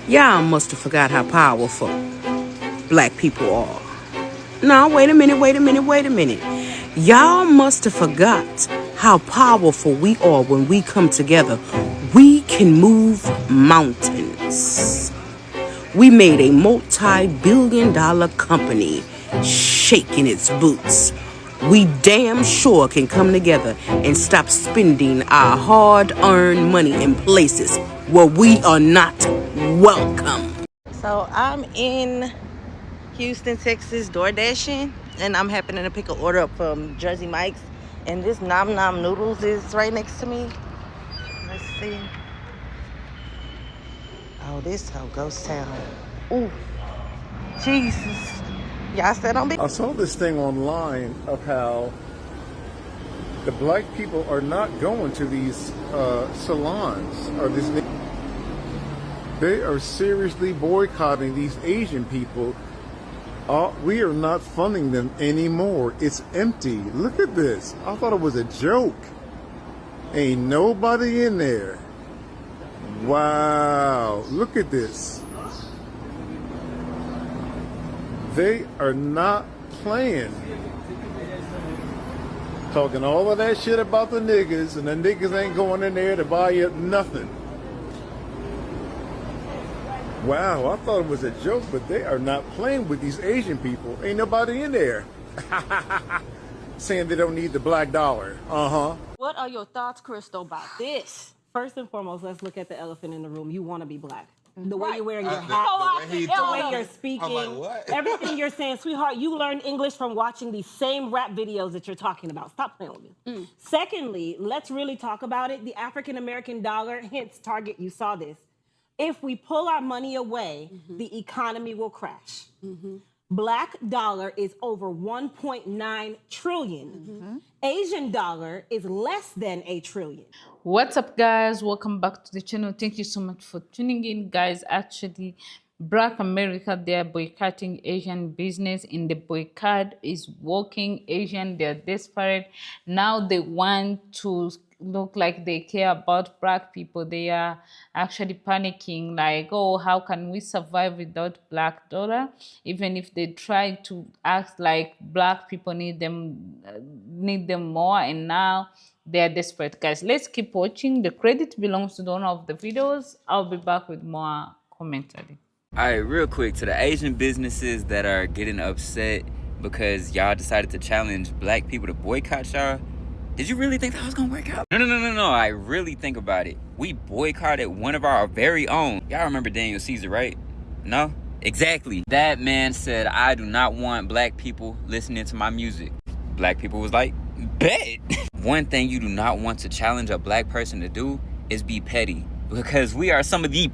Y'all must have forgot how powerful black people are. No, wait a minute, wait a minute, wait a minute. Y'all must have forgot how powerful we are when we come together. We can move mountains. We made a multi-billion-dollar company shaking its boots. We damn sure can come together and stop spending our hard-earned money in places where we are not welcome. So I'm in Houston, Texas, door dashing, and I'm happening to pick an order up from Jersey Mike's. And this Nom Nom Noodles is right next to me. Let's see. Oh, this whole ghost town. Ooh, Jesus. Y'all said I'm big. I saw this thing online of how the black people are not going to these salons or this. They are seriously boycotting these Asian people. We are not funding them anymore. It's empty. Look at this. I thought it was a joke. Ain't nobody in there. Wow. Look at this. They are not playing. Talking all of that shit about the niggas, and the niggas ain't going in there to buy you nothing. Wow, I thought it was a joke, but they are not playing with these Asian people. Ain't nobody in there. Saying they don't need the black dollar. Uh-huh. What are your thoughts, Crystal, about this? First and foremost, let's look at the elephant in the room. You want to be black. The way Right. you're wearing your You hat, go out The way he the the way talking, you're elder. I'm like, speaking, what? everything you're saying, sweetheart, you learned English from watching these same rap videos that you're talking about. Stop playing with me. Secondly, let's really talk about it. The African American dollar, hence Target, you saw this. If we pull our money away, the economy will crash. Black dollar is over 1.9 trillion. Asian dollar is less than a trillion. What's up, guys? Welcome back to the channel. Thank you so much for tuning in, guys. Actually, Black America, they are boycotting Asian business, and the boycott is working. Asian, they're desperate now. They want to look like they care about black people. They are actually panicking, like, oh, how can we survive without black dollar? Even if they try to act like black people need them more, and now they are desperate, guys. Let's keep watching. The credit belongs to the owner of the videos. I'll be back with more commentary. All right, real quick, to the Asian businesses that are getting upset because y'all decided to challenge black people to boycott y'all, did you really think that was gonna work out? No. I really think about it. We boycotted one of our very own. Y'all remember Daniel Caesar, right? No? Exactly. That man said, I do not want black people listening to my music. Black people was like, bet. One thing you do not want to challenge a black person to do is be petty, because we are some of the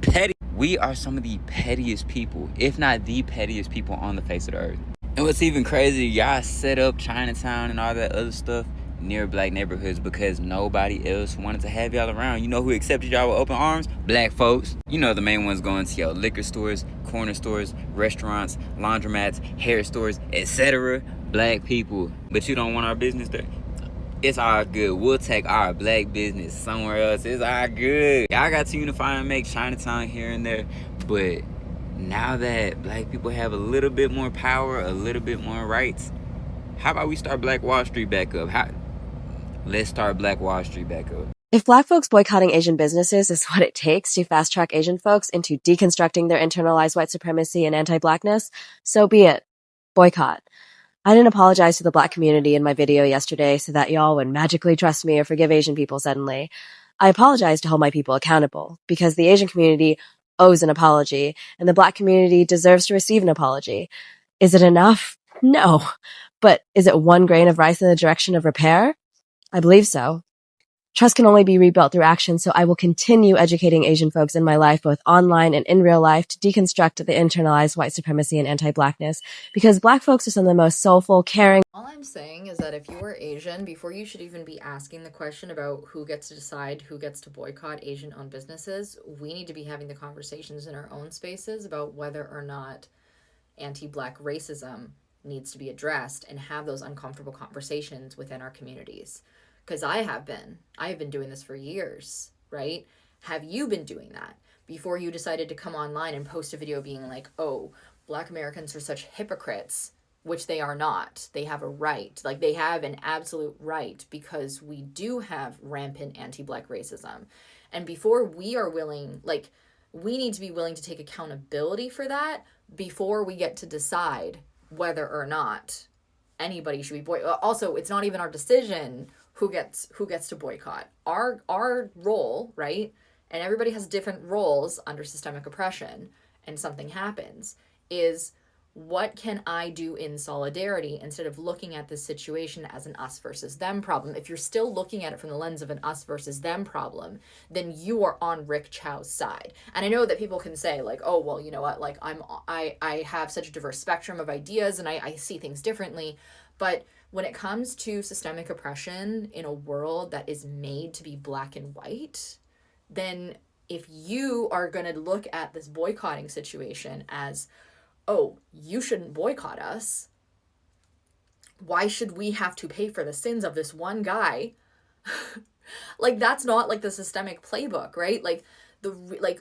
pettiest people, if not the pettiest people on the face of the earth. And what's even crazy, y'all set up Chinatown and all that other stuff near black neighborhoods because nobody else wanted to have y'all around. You know who accepted y'all with open arms? Black folks. You know the main ones going to your liquor stores, corner stores, restaurants, laundromats, hair stores, etc. Black people. But you don't want our business there? It's all good. We'll take our black business somewhere else. It's all good. Y'all got to unify and make Chinatown here and there. But now that black people have a little bit more power, a little bit more rights, how about we start Black Wall Street back up? Let's start Black Wall Street back up. If black folks boycotting Asian businesses is what it takes to fast track Asian folks into deconstructing their internalized white supremacy and anti-blackness, so be it. Boycott. I didn't apologize to the black community in my video yesterday so that y'all would magically trust me or forgive Asian people suddenly. I apologized to hold my people accountable because the Asian community owes an apology and the black community deserves to receive an apology. Is it enough? No. But is it one grain of rice in the direction of repair? I believe so. Trust can only be rebuilt through action, so I will continue educating Asian folks in my life, both online and in real life, to deconstruct the internalized white supremacy and anti-blackness, because black folks are some of the most soulful, caring. All I'm saying is that if you are Asian, before you should even be asking the question about who gets to decide who gets to boycott Asian-owned businesses, we need to be having the conversations in our own spaces about whether or not anti-black racism needs to be addressed and have those uncomfortable conversations within our communities. Because I have been doing this for years, right? Have you been doing that? before you decided to come online and post a video being like, oh, Black Americans are such hypocrites, which they are not. They have a right. Like, they have an absolute right, because we do have rampant anti-Black racism. And before we are willing, like, we need to be willing to take accountability for that before we get to decide whether or not anybody should be boycotted. Also, it's not even our decision who gets to boycott. Our role, right? And everybody has different roles under systemic oppression, and something happens, is what can I do in solidarity instead of looking at this situation as an us versus them problem. If you're still looking at it from the lens of an us versus them problem, then you are on Rick Chow's side. And I know that people can say like, oh, well, you know what, like I have such a diverse spectrum of ideas and I see things differently. But when it comes to systemic oppression in a world that is made to be black and white, then if you are going to look at this boycotting situation as, oh, you shouldn't boycott us, why should we have to pay for the sins of this one guy? Like, that's not like the systemic playbook, right? Like,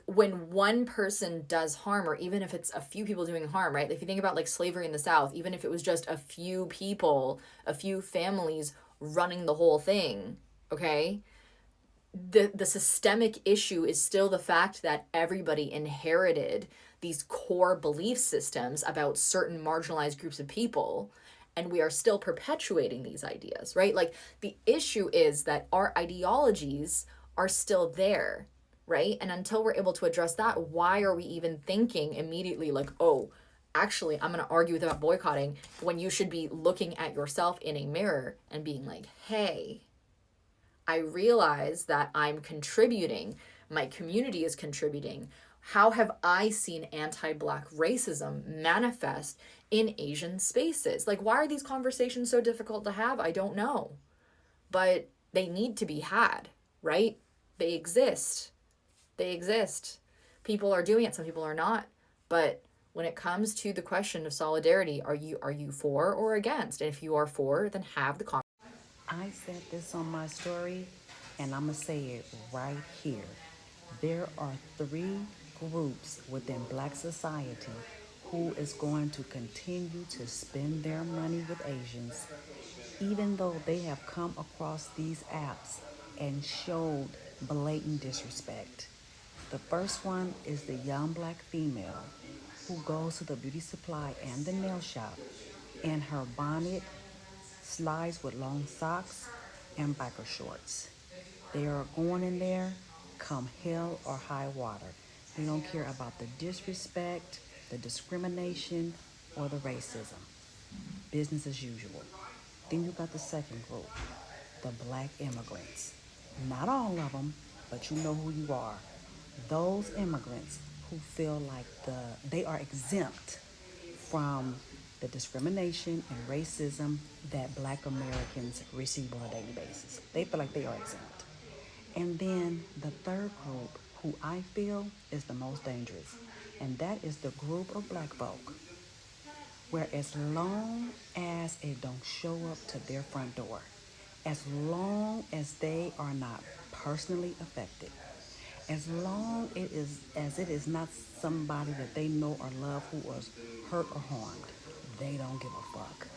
when one person does harm, or even if it's a few people doing harm, right? If you think about like slavery in the South, even if it was just a few people, a few families running the whole thing, okay? The systemic issue is still the fact that everybody inherited these core belief systems about certain marginalized groups of people, and we are still perpetuating these ideas, right? Like, the issue is that our ideologies are still there, right? And until we're able to address that, why are we even thinking immediately like, oh, actually, I'm going to argue about boycotting, when you should be looking at yourself in a mirror and being like, hey, I realize that I'm contributing, my community is contributing. How have I seen anti-Black racism manifest in Asian spaces? Like, why are these conversations so difficult to have? I don't know. But they need to be had, right? They exist. They exist. People are doing it, some people are not. But when it comes to the question of solidarity, are you for or against? And if you are for, then have the conversation. I said this on my story, and I'm going to say it right here. There are 3 groups within Black society who is going to continue to spend their money with Asians, even though they have come across these apps and showed blatant disrespect. The first one is the young Black female who goes to the beauty supply and the nail shop in her bonnet, slides with long socks, and biker shorts. They are going in there come hell or high water. They don't care about the disrespect, the discrimination, or the racism. Business as usual. Then you got the second group, the Black immigrants. Not all of them, but you know who you are. Those immigrants who feel like they are exempt from the discrimination and racism that Black Americans receive on a daily basis. They feel like they are exempt. And then the third group, who I feel is the most dangerous, and that is the group of Black folk, where as long as it don't show up to their front door, as long as they are not personally affected, as long as it is not somebody that they know or love who was hurt or harmed, they don't give a fuck.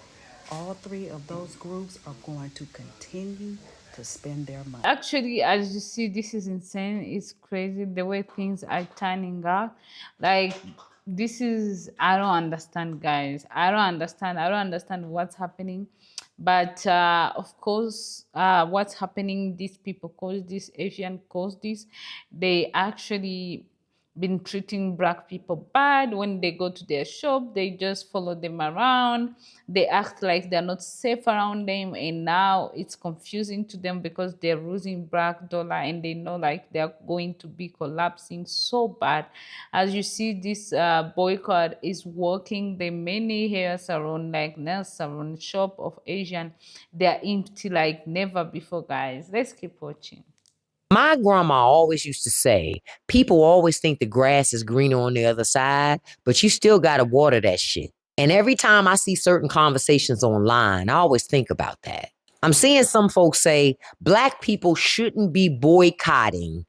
All 3 of those groups are going to continue to spend their money. Actually, as you see, this is insane. It's crazy the way things are turning out. Like, this is, I don't understand, guys. I don't understand what's happening. But of course, what's happening, these people cause this, Asian cause this. They actually been treating Black people bad. When they go to their shop, they just follow them around. They act like they're not safe around them, and now it's confusing to them because they're losing Black dollar, and they know like they're going to be collapsing so bad. As you see, this boycott is working. The many hair salon, like nail salon shop of Asian, they're empty like never before, guys. Let's keep watching. My grandma always used to say, people always think the grass is greener on the other side, but you still got to water that shit. And every time I see certain conversations online, I always think about that. I'm seeing some folks say Black people shouldn't be boycotting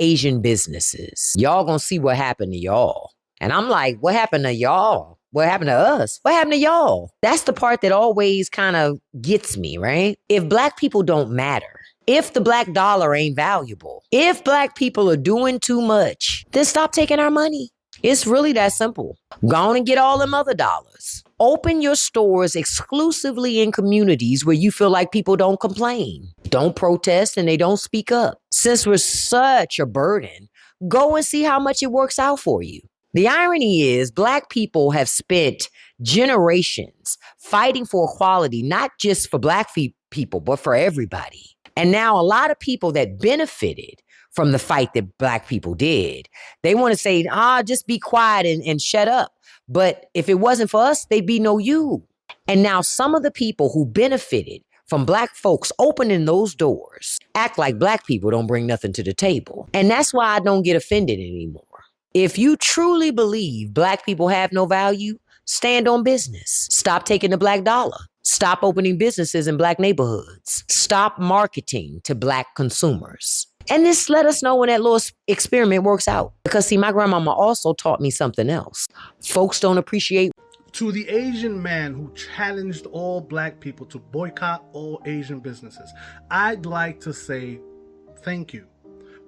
Asian businesses. Y'all gonna see what happened to y'all. And I'm like, what happened to y'all? What happened to us? What happened to y'all? That's the part that always kind of gets me, right? If black people don't matter, if the black dollar ain't valuable, if black people are doing too much, then stop taking our money. It's really that simple. Go on and get all them other dollars. Open your stores exclusively in communities where you feel like people don't complain, don't protest, and they don't speak up. Since we're such a burden, go and see how much it works out for you. The irony is black people have spent generations fighting for equality, not just for black people, but for everybody. And now a lot of people that benefited from the fight that black people did, they want to say, just be quiet and shut up. But if it wasn't for us, they'd be no you. And now some of the people who benefited from black folks opening those doors act like black people don't bring nothing to the table. And that's why I don't get offended anymore. If you truly believe black people have no value, stand on business. Stop taking the black dollar. Stop opening businesses in black neighborhoods. Stop marketing to black consumers. And this let us know when that little experiment works out. Because see, my grandmama also taught me something else. Folks don't appreciate. To the Asian man who challenged all black people to boycott all Asian businesses, I'd like to say thank you.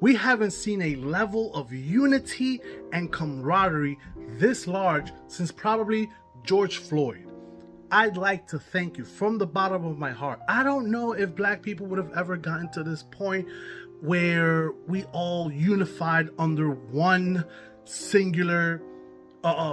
We haven't seen a level of unity and camaraderie this large since probably George Floyd. I'd like to thank you from the bottom of my heart. I don't know if black people would have ever gotten to this point where we all unified under one singular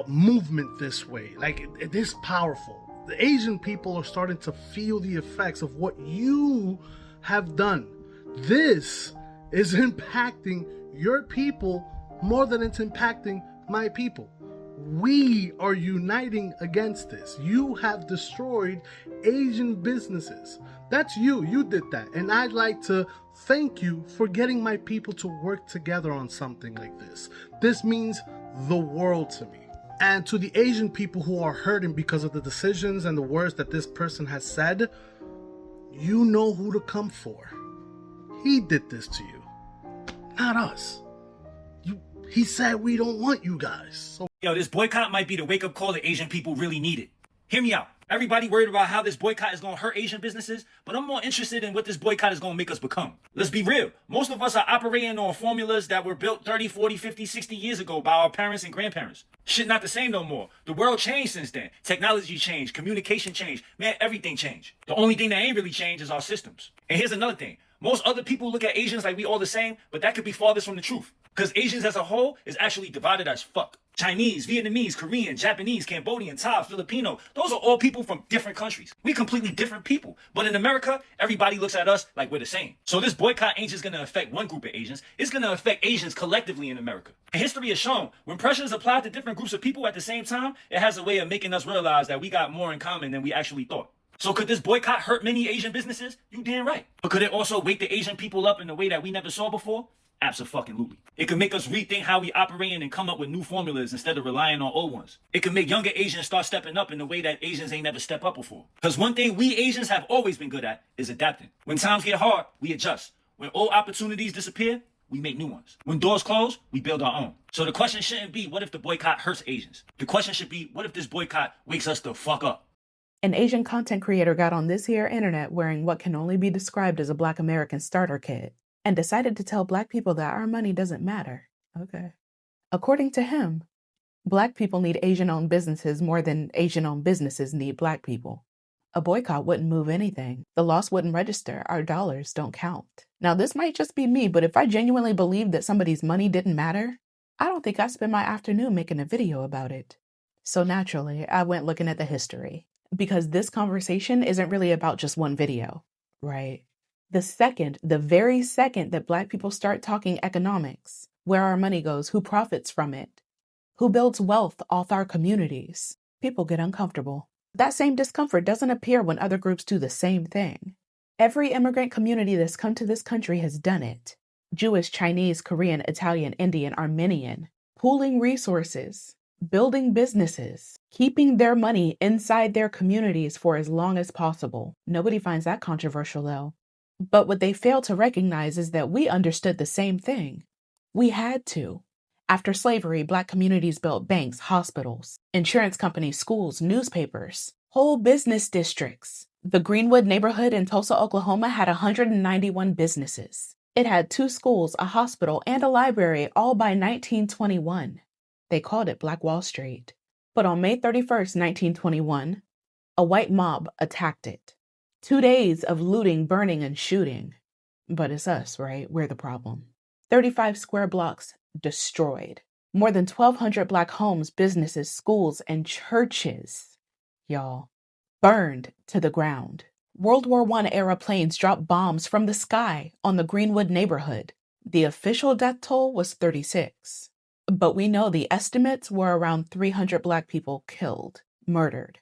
movement this way. Like, it is powerful. The Asian people are starting to feel the effects of what you have done. This is impacting your people more than it's impacting my people. We are uniting against this. You have destroyed Asian businesses. That's you. You did that. And I'd like to thank you for getting my people to work together on something like this. This means the world to me. And to the Asian people who are hurting because of the decisions and the words that this person has said, you know who to come for. He did this to you, not us. He said we don't want you guys. So yo, this boycott might be the wake-up call that Asian people really needed. Hear me out. Everybody worried about how this boycott is going to hurt Asian businesses, but I'm more interested in what this boycott is going to make us become. Let's be real. Most of us are operating on formulas that were built 30, 40, 50, 60 years ago by our parents and grandparents. Shit not the same no more. The world changed since then. Technology changed. Communication changed. Man, everything changed. The only thing that ain't really changed is our systems. And here's another thing. Most other people look at Asians like we all the same, but that could be farthest from the truth. Because Asians as a whole is actually divided as fuck. Chinese, Vietnamese, Korean, Japanese, Cambodian, Thai, Filipino, those are all people from different countries. We completely different people. But in America, everybody looks at us like we're the same. So this boycott ain't just going to affect one group of Asians. It's going to affect Asians collectively in America. And history has shown when pressure is applied to different groups of people at the same time, it has a way of making us realize that we got more in common than we actually thought. So could this boycott hurt many Asian businesses? You damn right. But could it also wake the Asian people up in a way that we never saw before? Abso-fucking-lutely. It could make us rethink how we operate and come up with new formulas instead of relying on old ones. It could make younger Asians start stepping up in a way that Asians ain't never stepped up before. Because one thing we Asians have always been good at is adapting. When times get hard, we adjust. When old opportunities disappear, we make new ones. When doors close, we build our own. So the question shouldn't be, what if the boycott hurts Asians? The question should be, what if this boycott wakes us the fuck up? An Asian content creator got on this here internet wearing what can only be described as a Black American starter kit and decided to tell Black people that our money doesn't matter. Okay. According to him, Black people need Asian-owned businesses more than Asian-owned businesses need Black people. A boycott wouldn't move anything. The loss wouldn't register. Our dollars don't count. Now, this might just be me, but if I genuinely believed that somebody's money didn't matter, I don't think I'd spend my afternoon making a video about it. So naturally, I went looking at the history. Because this conversation isn't really about just one video, right? The very second that Black people start talking economics, where our money goes, who profits from it, who builds wealth off our communities, people get uncomfortable. That same discomfort doesn't appear when other groups do the same thing. Every immigrant community that's come to this country has done it. Jewish, Chinese, Korean, Italian, Indian, Armenian, pooling resources, building businesses, keeping their money inside their communities for as long as possible. Nobody finds that controversial, though. But what they fail to recognize is that we understood the same thing. We had to. After slavery, Black communities built banks, hospitals, insurance companies, schools, newspapers, whole business districts. The Greenwood neighborhood in Tulsa, Oklahoma had 191 businesses. It had 2 schools, a hospital, and a library, all by 1921. They called it Black Wall Street. But on May 31st, 1921, a white mob attacked it. 2 days of looting, burning, and shooting. But it's us, right? We're the problem. 35 square blocks destroyed. More than 1,200 Black homes, businesses, schools, and churches, y'all, burned to the ground. World War I era planes dropped bombs from the sky on the Greenwood neighborhood. The official death toll was 36. But we know the estimates were around 300 Black people killed, murdered.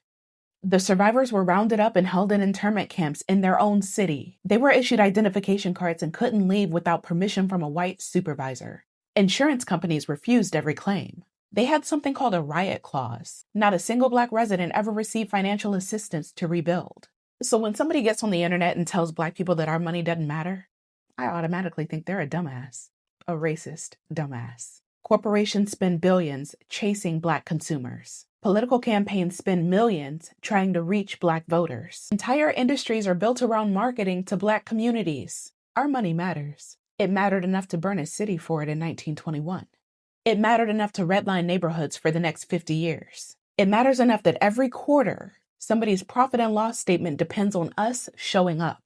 The survivors were rounded up and held in internment camps in their own city. They were issued identification cards and couldn't leave without permission from a white supervisor. Insurance companies refused every claim. They had something called a riot clause. Not a single Black resident ever received financial assistance to rebuild. So when somebody gets on the internet and tells Black people that our money doesn't matter, I automatically think they're a dumbass. A racist dumbass. Corporations spend billions chasing Black consumers. Political campaigns spend millions trying to reach Black voters. Entire industries are built around marketing to Black communities. Our money matters. It mattered enough to burn a city for it in 1921. It mattered enough to redline neighborhoods for the next 50 years. It matters enough that every quarter, somebody's profit and loss statement depends on us showing up.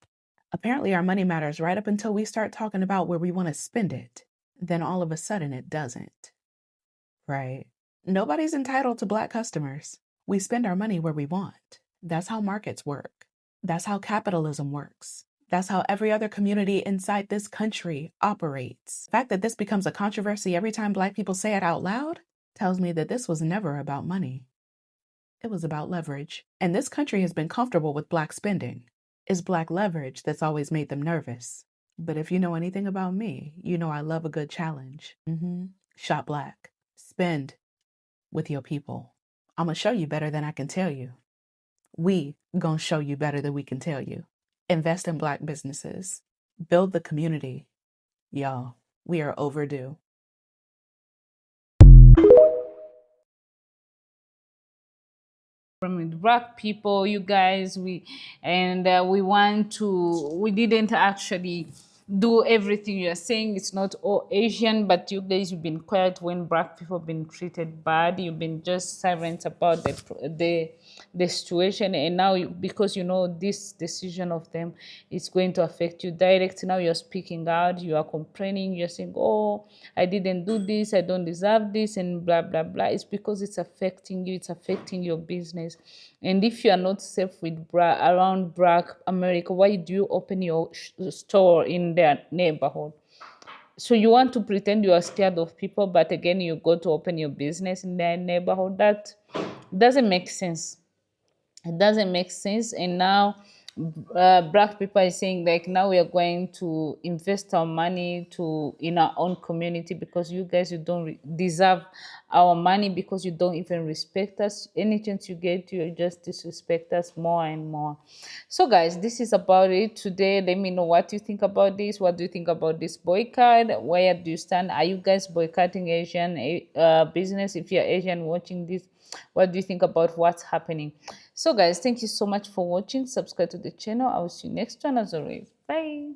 Apparently our money matters right up until we start talking about where we want to spend it. Then all of a sudden it doesn't. Right? Nobody's entitled to Black customers. We spend our money where we want. That's how markets work. That's how capitalism works. That's how every other community inside this country operates. The fact that this becomes a controversy every time Black people say it out loud tells me that this was never about money. It was about leverage. And this country has been comfortable with Black spending. It's Black leverage that's always made them nervous. But if you know anything about me, you know I love a good challenge. Shop Black. Spend with your people. I'm gonna show you better than I can tell you. We gonna show you better than we can tell you. Invest in Black businesses. Build the community. Y'all, we are overdue. From with Black people, you guys, we didn't actually do everything you're saying. It's not all Asian, but you guys, you've been quiet when Black people have been treated bad. You've been just silent about the situation, and now because you know this decision of them is going to affect you direct, now you're speaking out, you are complaining, you're saying, oh, I didn't do this, I don't deserve this, and blah blah blah. It's because it's affecting you, it's affecting your business. And if you are not safe with around Black America, why do you open your store in their neighborhood? So you want to pretend you are scared of people, but again you go to open your business in their neighborhood. That doesn't make sense. It doesn't make sense. And now Black people are saying, like, now we are going to invest our money in our own community because you guys, you don't deserve our money, because you don't even respect us. Any chance you get, you just disrespect us more and more. So guys, this is about it today. Let me know what you think about this. What do you think about this boycott? Where do you stand? Are you guys boycotting Asian business? If you're Asian watching this, what do you think about what's happening? So guys, thank you so much for watching. Subscribe to the channel. I will see you next one as always. Bye.